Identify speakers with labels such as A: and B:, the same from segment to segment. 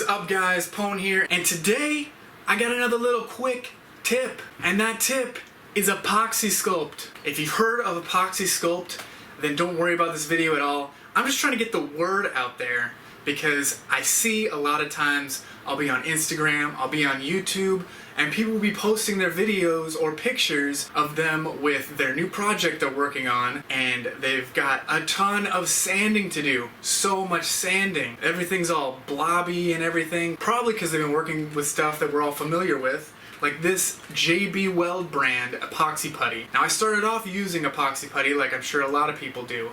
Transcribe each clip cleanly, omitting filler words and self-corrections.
A: is up, guys? Pone here, and today I got another little quick tip, and that tip is Apoxie Sculpt. If you've heard of Apoxie Sculpt, then don't worry about this video at all. I'm just trying to get the word out there because I see a lot of times I'll be on Instagram, I'll be on YouTube, and people will be posting their videos or pictures of them with their new project they're working on, and they've got a ton of sanding to do. So much sanding. Everything's all blobby and everything, probably because they've been working with stuff that we're all familiar with, like this JB Weld brand epoxy putty. Now, I started off using epoxy putty like I'm sure a lot of people do.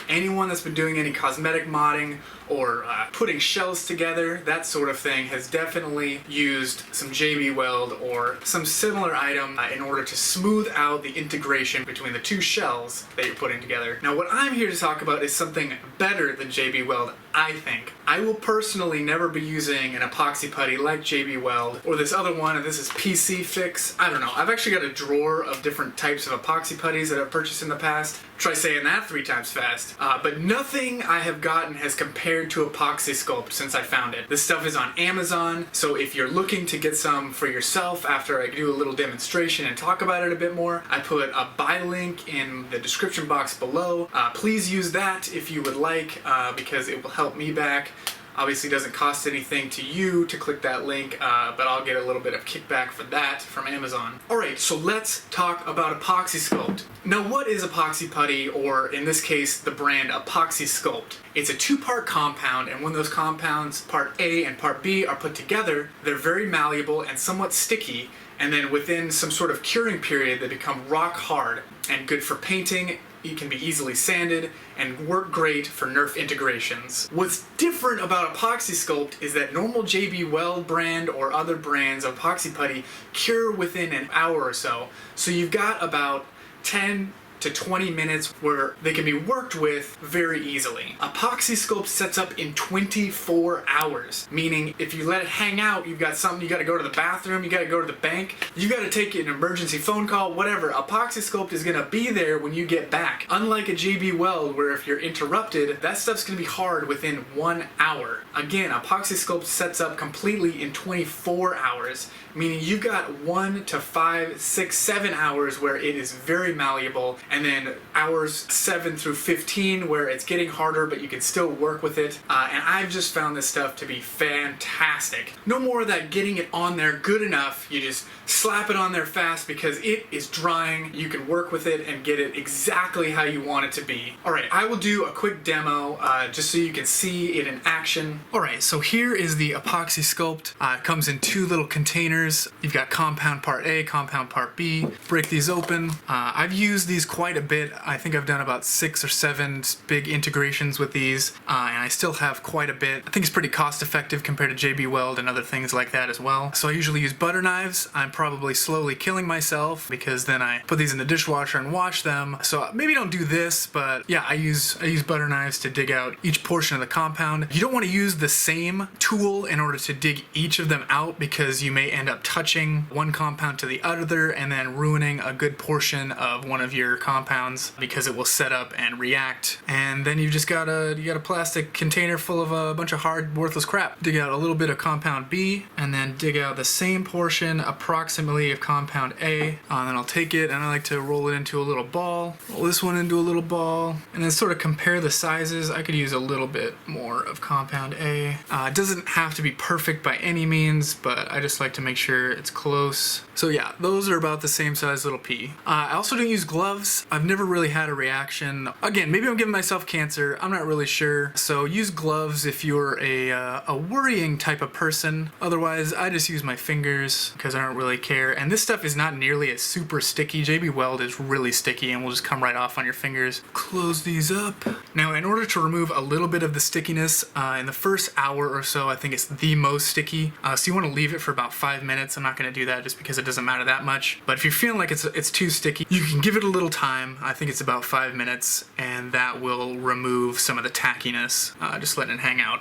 A: Anyone that's been doing any cosmetic modding or putting shells together, that sort of thing, has definitely used some JB Weld or some similar item in order to smooth out the integration between the two shells that you're putting together. Now, what I'm here to talk about is something better than JB Weld, I think. I will personally never be using an epoxy putty like JB Weld or this other one, and this is PC Fix. I don't know. I've actually got a drawer of different types of epoxy putties that I've purchased in the past. Try saying that 3 times fast. But nothing I have gotten has compared to Apoxie Sculpt since I found it. This stuff is on Amazon, so if you're looking to get some for yourself after I do a little demonstration and talk about it a bit more, I put a buy link in the description box below. Please use that if you would like, because it will help me back. Obviously, it doesn't cost anything to you to click that link, but I'll get a little bit of kickback for that from Amazon. Alright, so let's talk about Apoxie Sculpt. Now, what is epoxy putty, or in this case, the brand Apoxie Sculpt? It's a 2-part compound, and when those compounds, part A and part B, are put together, they're very malleable and somewhat sticky, and then within some sort of curing period, they become rock hard and good for painting. It can be easily sanded and work great for Nerf integrations. What's different about Apoxie Sculpt is that normal JB Weld brand or other brands of epoxy putty cure within an hour or so. So you've got about 10 to 20 minutes where they can be worked with very easily. Apoxie Sculpt sets up in 24 hours, meaning if you let it hang out, you've got something, you gotta go to the bathroom, you gotta go to the bank, you gotta take an emergency phone call, whatever. Apoxie Sculpt is gonna be there when you get back. Unlike a JB Weld, where if you're interrupted, that stuff's gonna be hard within 1 hour. Again, Apoxie Sculpt sets up completely in 24 hours, meaning you've got 1 to 5, 6, 7 hours where it is very malleable, and then hours 7 through 15 where it's getting harder but you can still work with it. And I've just found this stuff to be fantastic. No more of that getting it on there good enough. You just slap it on there fast because it is drying. You can work with it and get it exactly how you want it to be. Alright, I will do a quick demo just so you can see it in action. Alright, so here is the Apoxie Sculpt. It comes in 2 little containers. You've got compound part A, compound part B. Break these open. I've used these quite a bit. I think I've done about 6 or 7 big integrations with these, and I still have quite a bit. I think it's pretty cost effective compared to JB Weld and other things like that as well. So I usually use butter knives. I'm probably slowly killing myself because then I put these in the dishwasher and wash them. So maybe don't do this, but yeah, I use butter knives to dig out each portion of the compound. You don't want to use the same tool in order to dig each of them out because you may end up touching one compound to the other and then ruining a good portion of one of your compounds because it will set up and react. And then you got a plastic container full of a bunch of hard, worthless crap. Dig out a little bit of compound B and then dig out the same portion approximately of compound A. And then I'll take it and I like to roll it into a little ball. Roll this one into a little ball and then sort of compare the sizes. I could use a little bit more of compound A. It doesn't have to be perfect by any means, but I just like to make sure it's close. So yeah, those are about the same size little pea. I also don't use gloves. I've never really had a reaction. Again, maybe I'm giving myself cancer. I'm not really sure. So use gloves if you're a worrying type of person. Otherwise, I just use my fingers because I don't really care. And this stuff is not nearly as super sticky. JB Weld is really sticky and will just come right off on your fingers. Close these up. Now, in order to remove a little bit of the stickiness, in the first hour or so, I think it's the most sticky. So you want to leave it for about 5 minutes. I'm not going to do that just because it doesn't matter that much. But if you're feeling like it's too sticky, you can give it a little time. I think it's about 5 minutes, and that will remove some of the tackiness, just letting it hang out.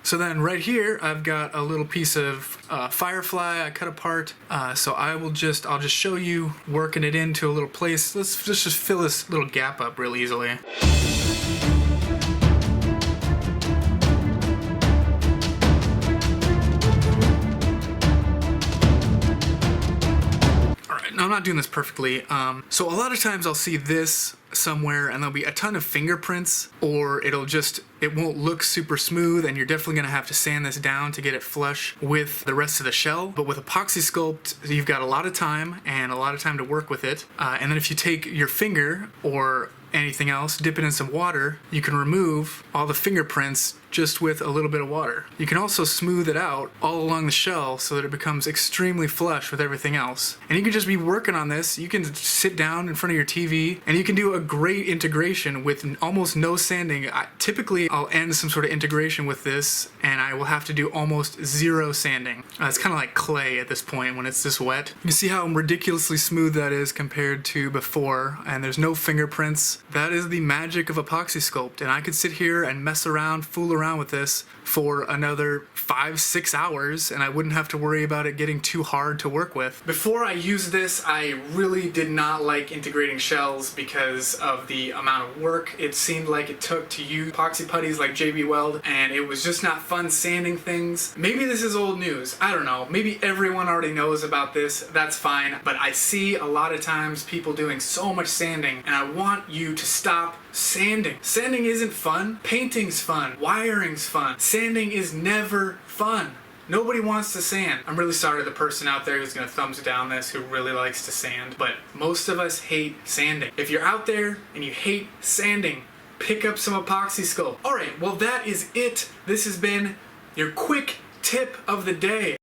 A: So then right here, I've got a little piece of Firefly I cut apart. So I'll just show you working it into a little place. Let's just fill this little gap up real easily. not doing this perfectly. So a lot of times I'll see this somewhere and there'll be a ton of fingerprints, or it won't look super smooth, and you're definitely gonna have to sand this down to get it flush with the rest of the shell. But with Apoxie Sculpt, you've got a lot of time and a lot of time to work with it. And then if you take your finger or anything else, dip it in some water, you can remove all the fingerprints just with a little bit of water. You can also smooth it out all along the shell so that it becomes extremely flush with everything else. And you can just be working on this. You can sit down in front of your TV and you can do a great integration with almost no sanding. Typically, I'll end some sort of integration with this and I will have to do almost zero sanding. It's kind of like clay at this point when it's this wet. You can see how ridiculously smooth that is compared to before, and there's no fingerprints. That is the magic of Apoxie Sculpt, and I could sit here and mess around, fool around with this for another 5-6 hours and I wouldn't have to worry about it getting too hard to work with. Before I used this, I really did not like integrating shells because of the amount of work it seemed like it took to use epoxy putties like JB Weld, and it was just not fun sanding things. Maybe this is old news, I don't know. Maybe everyone already knows about this, that's fine, but I see a lot of times people doing so much sanding and I want you to stop sanding. Sanding isn't fun. Painting's fun. Wiring's fun. Sanding is never fun. Nobody wants to sand. I'm really sorry to the person out there who's gonna thumbs down this who really likes to sand, but most of us hate sanding. If you're out there and you hate sanding, pick up some Apoxie Sculpt. Alright, well that is it. This has been your quick tip of the day.